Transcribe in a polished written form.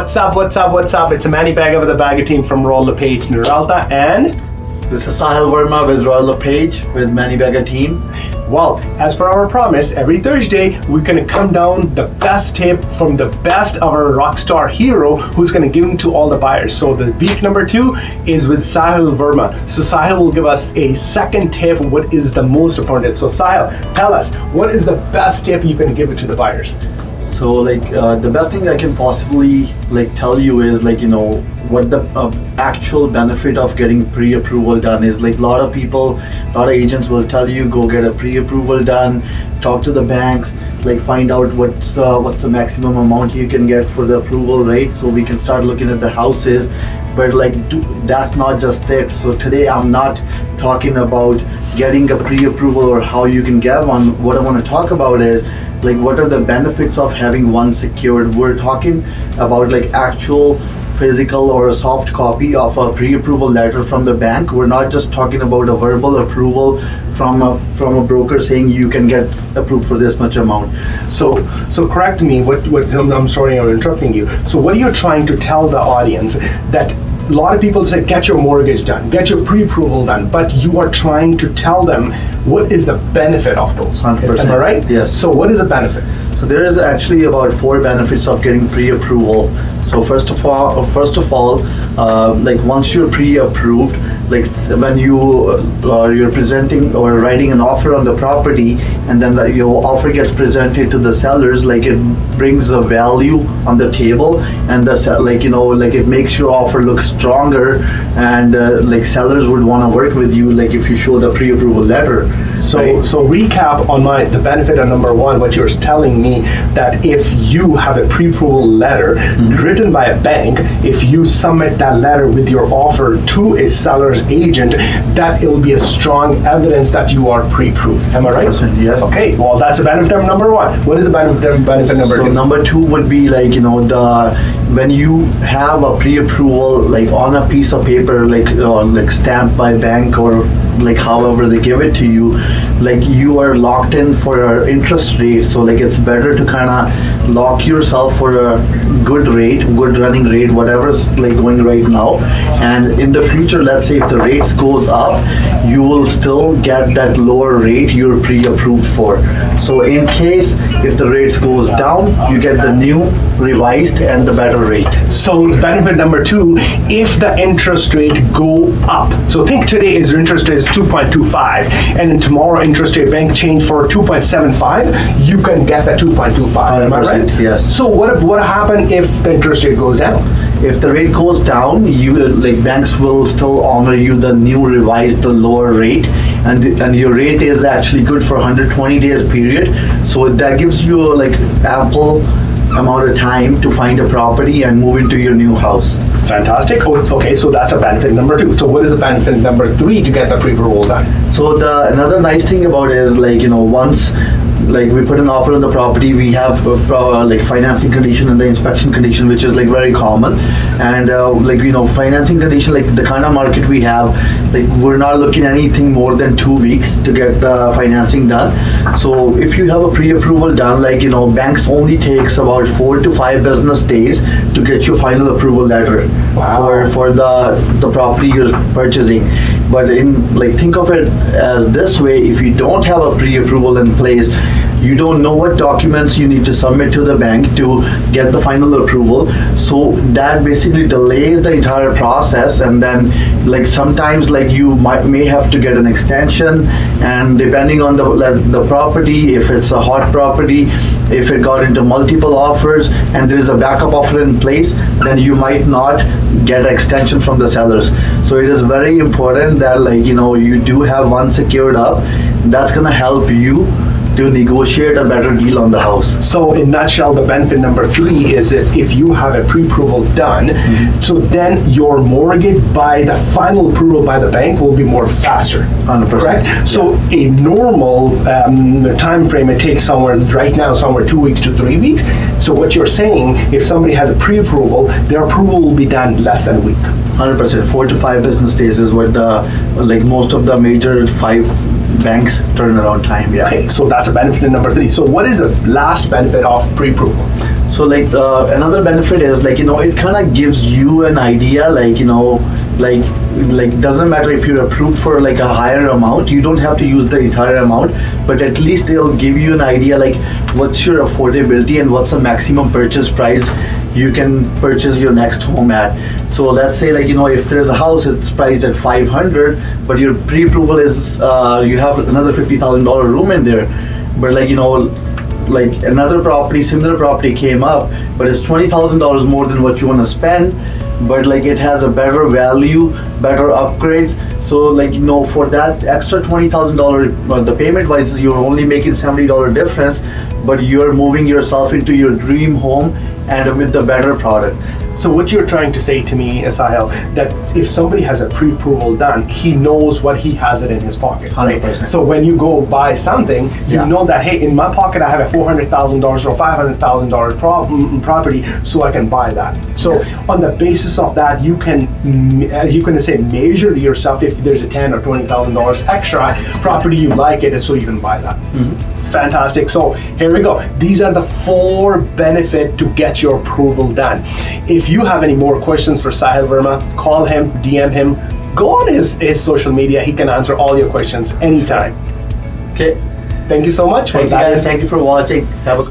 What's up? It's Manny Bagga with the Bagga team from Royal LePage Nuralta, and this is Sahil Verma with Royal LePage with Manny Bagga team. Well, as per our promise, every Thursday we're going to come down the best tip from the best of our rockstar hero who's going to give them to all the buyers. So the week number 2 is with Sahil Verma. So Sahil will give us a second tip, what is the most important. So Sahil, tell us, what is the best tip you can give it to the buyers? So the best thing I can possibly tell you is what the actual benefit of getting pre-approval done is. A lot of agents will tell you go get a pre-approval done, talk to the banks, find out what's the maximum amount you can get for the approval rate, so we can start looking at the houses. But that's not just it. So today I'm not talking about getting a pre-approval or how you can get one. What I want to talk about is what are the benefits of having one secured. We're talking about actual physical or a soft copy of a pre-approval letter from the bank. We're not just talking about a verbal approval from a broker saying you can get approved for this much amount. So correct me. I'm sorry, I'm interrupting you. So what are you trying to tell the audience? That a lot of people say get your mortgage done, get your pre-approval done, but you are trying to tell them what is the benefit of those. 100%. Am I right? Yes. So what is the benefit? So there is actually about 4 benefits of getting pre-approval. So first of all, once you're pre-approved, when you're presenting or writing an offer on the property, and then your offer gets presented to the sellers, it brings a value on the table, and it makes your offer look stronger, and sellers would want to work with you if you show the pre-approval letter. So right? So recap on the benefit of number 1, what you're telling me, that if you have a pre-approval letter written by a bank, if you submit that letter with your offer to a seller's agent, that it will be a strong evidence that you are pre-approved. Am I right? Yes. Okay, well that's the benefit of number 1. What is the benefit number 2? So number 2 would be when you have a pre-approval on a piece of paper, stamped by bank or however they give it to you, you are locked in for an interest rate. So it's better to kind of lock yourself for a good running rate, whatever's going right now. And in the future, let's say if the rates goes up, you will still get that lower rate you're pre-approved for. So in case if the rates goes down, you get the new revised and the better rate. So benefit number 2, if the interest rate go up, so think today is interest rate is 2.25, and then tomorrow interest rate bank change for 2.75, you can get that 2.25. Am I right? Yes. So what happen if the interest rate goes down? If the rate goes down, you banks will still honor you the new revised, the lower rate, and your rate is actually good for 120 days period. So that gives you ample amount of time to find a property and move into your new house. Fantastic. Okay, so that's a benefit number 2. So what is the benefit number 3 to get the pre-approval done? So another nice thing about it is once we put an offer on the property, we have financing condition and the inspection condition, which is very common. And financing condition, the kind of market we have, we're not looking at anything more than 2 weeks to get the financing done. So if you have a pre-approval done, banks only takes about 4 to 5 business days to get your final approval letter. Wow. for the property you're purchasing. But think of it as this way: if you don't have a pre-approval in place, you don't know what documents you need to submit to the bank to get the final approval. So that basically delays the entire process, and then sometimes you may have to get an extension, and depending on the property, if it's a hot property, if it got into multiple offers and there is a backup offer in place, then you might not get an extension from the sellers. So it is very important that you do have one secured up. That's gonna help you to negotiate a better deal on the house. So in nutshell, the benefit number 3 is that if you have a pre-approval done, so then your mortgage by the final approval by the bank will be more faster. 100%. Correct? So a normal time frame, it takes somewhere 2 weeks to 3 weeks. So what you're saying, if somebody has a pre-approval, their approval will be done less than a week. 100%. 4 to 5 business days is what most of the major 5 banks turnaround time. Yeah. Okay, so that's a benefit number 3. So what is the last benefit of pre-approval? So like another benefit is like, it kind of gives you an idea, like, like doesn't matter if you're approved for like a higher amount, you don't have to use the entire amount, but at least it'll give you an idea like what's your affordability and what's the maximum purchase price you can purchase your next home at. So let's say like, if there's a house, it's priced at 500, but your pre-approval is you have another $50,000 room in there, but like, like another property, similar property came up, but it's $20,000 more than what you want to spend, but like it has a better value, better upgrades. So like, for that extra $20,000, the payment wise, you're only making $70 difference, but you're moving yourself into your dream home and with the better product. So what you're trying to say to me, Sahil, that if somebody has a pre-approval done, he knows what he has it in his pocket, right? 100%. So when you go buy something, you know that, hey, in my pocket I have a $400,000 or $500,000 property, so I can buy that. So on the basis of that, you can say measure yourself if there's a $10,000 or $20,000 extra property, you like it, and so you can buy that. Fantastic. So here we go. These are the 4 benefits to get your approval done. If you have any more questions for Sahil Verma, call him, DM him, go on his social media. He can answer all your questions anytime. Okay. Thank you so much for Thank you guys. Thank you for watching. Have a